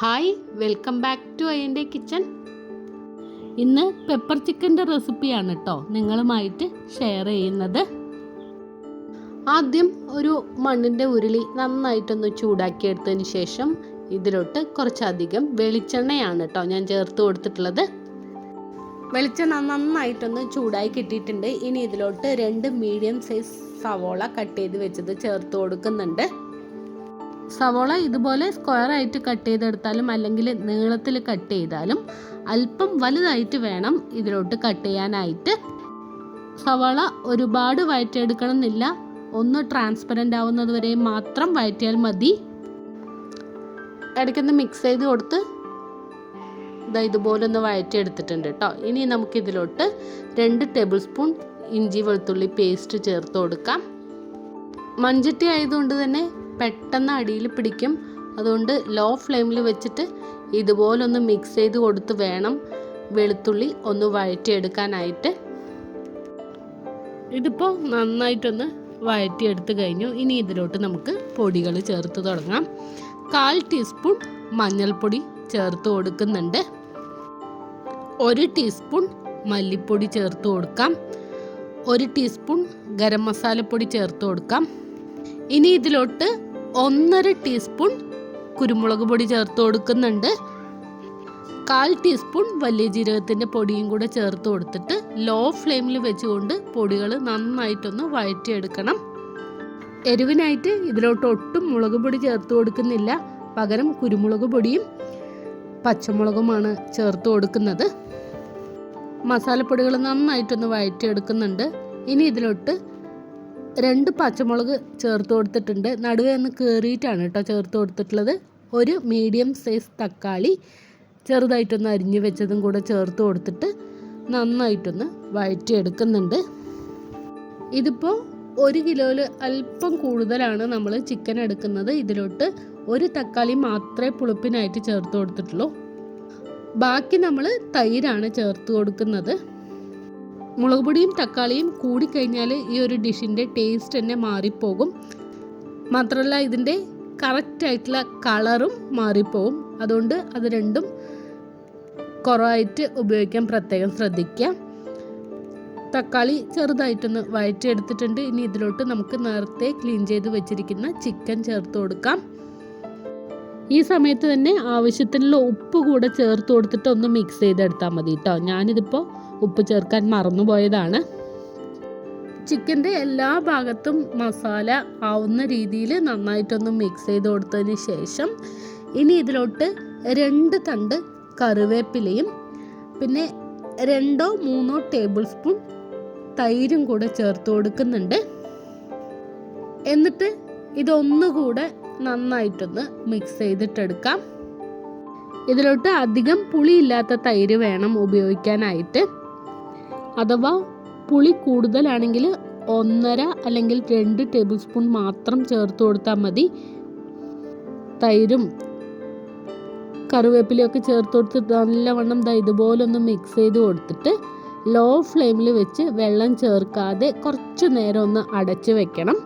Hi, welcome back to അയ്യൻ്റെ kitchen. ഇന്ന് pepper ചിക്കൻ്റെ റെസിപ്പിയാണ് കേട്ടോ നിങ്ങളുമായിട്ട് ഷെയർ ചെയ്യുന്നത്. ആദ്യം ഒരു മണ്ണിൻ്റെ ഉരുളി നന്നായിട്ടൊന്ന് ചൂടാക്കിയെടുത്തതിന് ശേഷം ഇതിലോട്ട് കുറച്ചധികം വെളിച്ചെണ്ണയാണ് കേട്ടോ ഞാൻ ചേർത്ത് കൊടുത്തിട്ടുള്ളത്. വെളിച്ചെണ്ണ നന്നായിട്ടൊന്ന് ചൂടായി കിട്ടിയിട്ടുണ്ട്. ഇനി ഇതിലോട്ട് 2 മീഡിയം സൈസ് സവോള കട്ട് ചെയ്ത് വെച്ചത് ചേർത്ത് കൊടുക്കുന്നുണ്ട്. സവോള ഇതുപോലെ സ്ക്വയർ ആയിട്ട് കട്ട് ചെയ്തെടുത്താലും അല്ലെങ്കിൽ നീളത്തിൽ കട്ട് ചെയ്താലും അല്പം വലുതായിട്ട് വേണം ഇതിലോട്ട് കട്ട് ചെയ്യാനായിട്ട്. സവോള ഒരുപാട് വഴറ്റിയെടുക്കണം എന്നില്ല, ഒന്ന് ട്രാൻസ്പെറൻ്റ് ആവുന്നത് വരെ മാത്രം വഴറ്റിയാൽ മതി. ഇടയ്ക്കൊന്ന് മിക്സ് ചെയ്ത് കൊടുത്ത് ഇതുപോലെ ഒന്ന് വഴറ്റിയെടുത്തിട്ടുണ്ട് കേട്ടോ. ഇനി നമുക്കിതിലോട്ട് 2 ടേബിൾ സ്പൂൺ ഇഞ്ചി വെളുത്തുള്ളി പേസ്റ്റ് ചേർത്ത് കൊടുക്കാം. മൺചട്ടി ആയതുകൊണ്ട് തന്നെ പെട്ടെന്ന് അടിയിൽ പിടിക്കും. അതുകൊണ്ട് ലോ ഫ്ലെയിമിൽ വെച്ചിട്ട് ഇതുപോലൊന്ന് മിക്സ് ചെയ്ത് കൊടുത്ത് വേണം വെളുത്തുള്ളി ഒന്ന് വഴറ്റിയെടുക്കാനായിട്ട്. ഇതിപ്പോൾ നന്നായിട്ടൊന്ന് വഴറ്റിയെടുത്ത് കഴിഞ്ഞു. ഇനി ഇതിലോട്ട് നമുക്ക് പൊടികൾ ചേർത്ത് തുടങ്ങാം. 1/4 ടീസ്പൂൺ മഞ്ഞൾപ്പൊടി ചേർത്ത് കൊടുക്കുന്നുണ്ട്. 1 ടീസ്പൂൺ മല്ലിപ്പൊടി ചേർത്ത് കൊടുക്കാം. 1 ടീസ്പൂൺ ഗരം മസാലപ്പൊടി ചേർത്ത് കൊടുക്കാം. ഇനി ഇതിലോട്ട് 1.5 ടീസ്പൂൺ കുരുമുളക് പൊടി ചേർത്ത് കൊടുക്കുന്നുണ്ട്. 1/4 ടീസ്പൂൺ വലിയ ജീരകത്തിൻ്റെ പൊടിയും കൂടെ ചേർത്ത് കൊടുത്തിട്ട് ലോ ഫ്ലെയിമിൽ വെച്ചുകൊണ്ട് പൊടികൾ നന്നായിട്ടൊന്ന് വഴറ്റിയെടുക്കണം. എരിവിനായിട്ട് ഇതിലോട്ട് ഒട്ടും മുളക് പൊടി ചേർത്ത് കൊടുക്കുന്നില്ല, പകരം കുരുമുളക് പൊടിയും പച്ചമുളകുമാണ് ചേർത്ത് കൊടുക്കുന്നത്. മസാലപ്പൊടികൾ നന്നായിട്ടൊന്ന് വഴറ്റിയെടുക്കുന്നുണ്ട്. ഇനി ഇതിലോട്ട് 2 പച്ചമുളക് ചേർത്ത് കൊടുത്തിട്ടുണ്ട്. നടുവേ ഒന്ന് കീറിയിട്ടാണ് കേട്ടോ ചേർത്ത് കൊടുത്തിട്ടുള്ളത്. 1 മീഡിയം സൈസ് തക്കാളി ചെറുതായിട്ടൊന്ന് അരിഞ്ഞ് വെച്ചതും കൂടെ ചേർത്ത് കൊടുത്തിട്ട് നന്നായിട്ടൊന്ന് വഴറ്റിയെടുക്കുന്നുണ്ട്. ഇതിപ്പോൾ 1 കിലോയിൽ അല്പം കൂടുതലാണ് നമ്മൾ ചിക്കൻ എടുക്കുന്നത്. ഇതിലോട്ട് 1 തക്കാളി മാത്രമേ പുളിപ്പിനായിട്ട് ചേർത്ത് കൊടുത്തിട്ടുള്ളൂ. ബാക്കി നമ്മൾ തൈരാണ് ചേർത്ത് കൊടുക്കുന്നത്. മുളക് പൊടിയും തക്കാളിയും കൂടിക്കഴിഞ്ഞാൽ ഈ ഒരു ഡിഷിൻ്റെ ടേസ്റ്റ് തന്നെ മാറിപ്പോകും. മാത്രമല്ല ഇതിൻ്റെ കറക്റ്റായിട്ടുള്ള കളറും മാറിപ്പോകും. അതുകൊണ്ട് അത് രണ്ടും കുറവായിട്ട് ഉപയോഗിക്കാൻ പ്രത്യേകം ശ്രദ്ധിക്കുക. തക്കാളി ചെറുതായിട്ടൊന്ന് വഴറ്റിയെടുത്തിട്ടുണ്ട്. ഇനി ഇതിലോട്ട് നമുക്ക് നേരത്തെ ക്ലീൻ ചെയ്ത് വെച്ചിരിക്കുന്ന ചിക്കൻ ചേർത്ത് കൊടുക്കാം. ഈ സമയത്ത് തന്നെ ആവശ്യത്തിനുള്ള ഉപ്പ് കൂടെ ചേർത്ത് കൊടുത്തിട്ട് ഒന്ന് മിക്സ് ചെയ്തെടുത്താൽ മതി കേട്ടോ. ഞാനിതിപ്പോൾ ഉപ്പ് ചേർക്കാൻ മറന്നുപോയതാണ്. ചിക്കൻ്റെ എല്ലാ ഭാഗത്തും മസാല ആവുന്ന രീതിയിൽ നന്നായിട്ടൊന്ന് മിക്സ് ചെയ്ത് കൊടുത്തതിന് ശേഷം ഇനി ഇതിലോട്ട് 2 തണ്ട് കറിവേപ്പിലയും പിന്നെ 2-3 ടേബിൾ സ്പൂൺ തൈരും കൂടെ ചേർത്ത് കൊടുക്കുന്നുണ്ട്. എന്നിട്ട് ഇതൊന്നുകൂടെ നന്നായിട്ടൊന്ന് മിക്സ് ചെയ്തിട്ടെടുക്കാം. ഇതിലോട്ട് അധികം പുളിയില്ലാത്ത തൈര് വേണം ഉപയോഗിക്കാനായിട്ട്. അഥവാ പുളി കൂടുതലാണെങ്കിൽ 1.5 അല്ലെങ്കിൽ 2 ടേബിൾ സ്പൂൺ മാത്രം ചേർത്ത് കൊടുത്താൽ മതി. തൈരും കറിവേപ്പിലയൊക്കെ ചേർത്ത് കൊടുത്ത് നല്ലവണ്ണം ഇതുപോലൊന്ന് മിക്സ് ചെയ്ത് കൊടുത്തിട്ട് ലോ ഫ്ലെയിമിൽ വെച്ച് വെള്ളം ചേർക്കാതെ കുറച്ച് നേരം ഒന്ന് അടച്ച് വെക്കണം.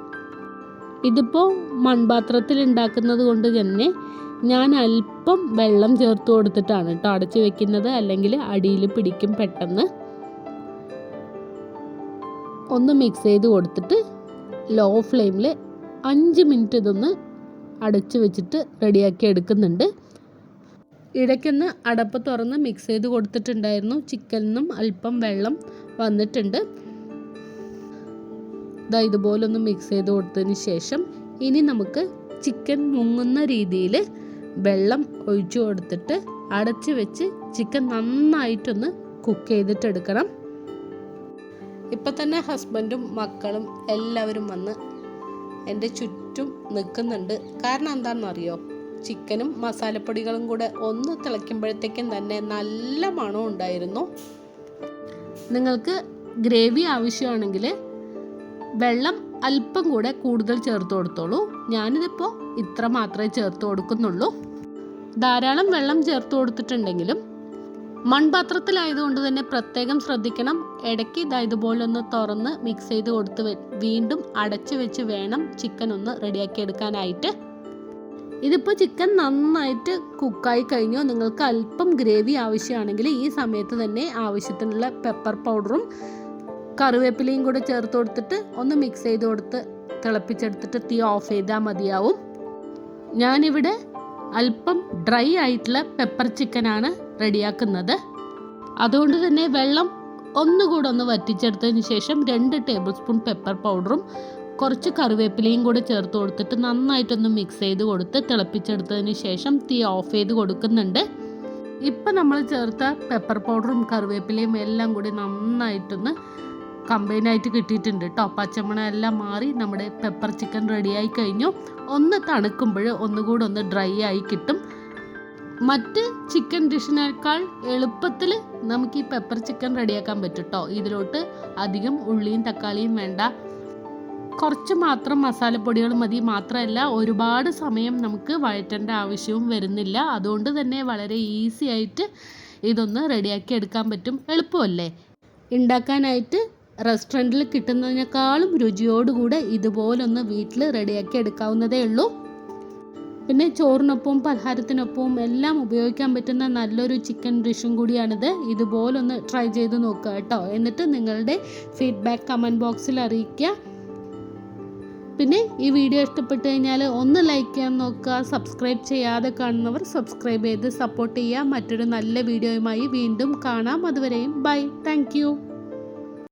ഇതിപ്പോൾ മൺപാത്രത്തിൽ ഉണ്ടാക്കുന്നത് കൊണ്ട് തന്നെ ഞാൻ അല്പം വെള്ളം ചേർത്ത് കൊടുത്തിട്ടാണ് കേട്ടോ അടച്ച് വെക്കുന്നത്, അല്ലെങ്കിൽ അടിയിൽ പിടിക്കും പെട്ടെന്ന്. ഒന്ന് മിക്സ് ചെയ്ത് കൊടുത്തിട്ട് ലോ ഫ്ലെയിമിൽ 5 മിനിറ്റ് ഇതൊന്ന് അടച്ച് വെച്ചിട്ട് റെഡിയാക്കി എടുക്കുന്നുണ്ട്. ഇടയ്ക്കൊന്ന് അടപ്പ് തുറന്ന് മിക്സ് ചെയ്ത് കൊടുത്തിട്ടുണ്ടായിരുന്നു. ചിക്കനിൽ നിന്നും അല്പം വെള്ളം വന്നിട്ടുണ്ട്. ഇതുപോലൊന്ന് മിക്സ് ചെയ്ത് കൊടുത്തതിന് ശേഷം ഇനി നമുക്ക് ചിക്കൻ മുങ്ങുന്ന രീതിയിൽ വെള്ളം ഒഴിച്ചു കൊടുത്തിട്ട് അടച്ച് വെച്ച് ചിക്കൻ നന്നായിട്ടൊന്ന് കുക്ക് ചെയ്തിട്ടെടുക്കണം. ഇപ്പം തന്നെ ഹസ്ബൻഡും മക്കളും എല്ലാവരും വന്ന് എൻ്റെ ചുറ്റും നിൽക്കുന്നുണ്ട്. കാരണം എന്താണെന്നറിയോ, ചിക്കനും മസാലപ്പൊടികളും കൂടെ ഒന്ന് തിളയ്ക്കുമ്പോഴത്തേക്കും തന്നെ നല്ല മണം ഉണ്ടായിരുന്നു. നിങ്ങൾക്ക് ഗ്രേവി ആവശ്യമാണെങ്കിൽ വെള്ളം അല്പം കൂടെ കൂടുതൽ ചേർത്ത് കൊടുത്തോളൂ. ഞാനിതിപ്പോൾ ഇത്ര മാത്രമേ ചേർത്ത് കൊടുക്കുന്നുള്ളൂ. ധാരാളം വെള്ളം ചേർത്ത് കൊടുത്തിട്ടുണ്ടെങ്കിലും മൺപാത്രത്തിലായതുകൊണ്ട് തന്നെ പ്രത്യേകം ശ്രദ്ധിക്കണം. ഇടയ്ക്ക് ഇതുപോലൊന്ന് തുറന്ന് മിക്സ് ചെയ്ത് കൊടുത്ത് വീണ്ടും അടച്ച് വെച്ച് വേണം ചിക്കൻ ഒന്ന് റെഡിയാക്കി എടുക്കാനായിട്ട്. ഇതിപ്പോൾ ചിക്കൻ നന്നായിട്ട് കുക്കായി കഴിഞ്ഞു. നിങ്ങൾക്ക് അല്പം ഗ്രേവി ആവശ്യമാണെങ്കിൽ ഈ സമയത്ത് തന്നെ ആവശ്യത്തിനുള്ള പെപ്പർ പൗഡറും കറിവേപ്പിലയും കൂടെ ചേർത്ത് കൊടുത്തിട്ട് ഒന്ന് മിക്സ് ചെയ്ത് കൊടുത്ത് തിളപ്പിച്ചെടുത്തിട്ട് തീ ഓഫ് ചെയ്താൽ മതിയാവും. ഞാനിവിടെ അല്പം ഡ്രൈ ആയിട്ടുള്ള പെപ്പർ ചിക്കനാണ് റെഡിയാക്കുന്നത്. അതുകൊണ്ട് തന്നെ വെള്ളം ഒന്നുകൂടെ ഒന്ന് വറ്റിച്ചെടുത്തതിന് ശേഷം 2 ടേബിൾ സ്പൂൺ പെപ്പർ പൗഡറും കുറച്ച് കറിവേപ്പിലയും കൂടെ ചേർത്ത് കൊടുത്തിട്ട് നന്നായിട്ടൊന്ന് മിക്സ് ചെയ്ത് കൊടുത്ത് തിളപ്പിച്ചെടുത്തതിന് ശേഷം തീ ഓഫ് ചെയ്ത് കൊടുക്കുന്നുണ്ട്. ഇപ്പം നമ്മൾ ചേർത്ത പെപ്പർ പൗഡറും കറിവേപ്പിലയും എല്ലാം കൂടി നന്നായിട്ടൊന്ന് കമ്പൈനായിട്ട് കിട്ടിയിട്ടുണ്ട് കേട്ടോ. പച്ചമണ എല്ലാം മാറി നമ്മുടെ പെപ്പർ ചിക്കൻ റെഡിയായി കഴിഞ്ഞു. ഒന്ന് തണുക്കുമ്പോൾ ഒന്നുകൂടെ ഒന്ന് ഡ്രൈ ആയി കിട്ടും. മറ്റ് ചിക്കൻ ഡിഷിനേക്കാൾ എളുപ്പത്തിൽ നമുക്ക് ഈ പെപ്പർ ചിക്കൻ റെഡിയാക്കാൻ പറ്റും കേട്ടോ. ഇതിലോട്ട് അധികം ഉള്ളിയും തക്കാളിയും വേണ്ട, കുറച്ച് മാത്രം മസാലപ്പൊടികൾ മതി. മാത്രമല്ല ഒരുപാട് സമയം നമുക്ക് വഴറ്റേണ്ട ആവശ്യവും വരുന്നില്ല. അതുകൊണ്ട് തന്നെ വളരെ ഈസി ആയിട്ട് ഇതൊന്ന് റെഡിയാക്കി എടുക്കാൻ പറ്റും. എളുപ്പമല്ലേ ഉണ്ടാക്കാനായിട്ട്? റെസ്റ്റോറൻറ്റിൽ കിട്ടുന്നതിനേക്കാളും രുചിയോടുകൂടെ ഇതുപോലൊന്ന് വീട്ടിൽ റെഡിയാക്കി എടുക്കാവുന്നതേ ഉള്ളൂ. പിന്നെ ചോറിനൊപ്പവും പലഹാരത്തിനൊപ്പവും എല്ലാം ഉപയോഗിക്കാൻ പറ്റുന്ന നല്ലൊരു ചിക്കൻ ഡിഷും കൂടിയാണിത്. ഇതുപോലൊന്ന് ട്രൈ ചെയ്ത് നോക്കുക കേട്ടോ. എന്നിട്ട് നിങ്ങളുടെ ഫീഡ്ബാക്ക് കമൻറ്റ് ബോക്സിൽ അറിയിക്കുക. പിന്നെ ഈ വീഡിയോ ഇഷ്ടപ്പെട്ട് കഴിഞ്ഞാൽ ഒന്ന് ലൈക്ക് ചെയ്യാൻ നോക്കുക. സബ്സ്ക്രൈബ് ചെയ്യാതെ കാണുന്നവർ സബ്സ്ക്രൈബ് ചെയ്ത് സപ്പോർട്ട് ചെയ്യുക. മറ്റൊരു നല്ല വീഡിയോയുമായി വീണ്ടും കാണാം. അതുവരെയും ബൈ. താങ്ക്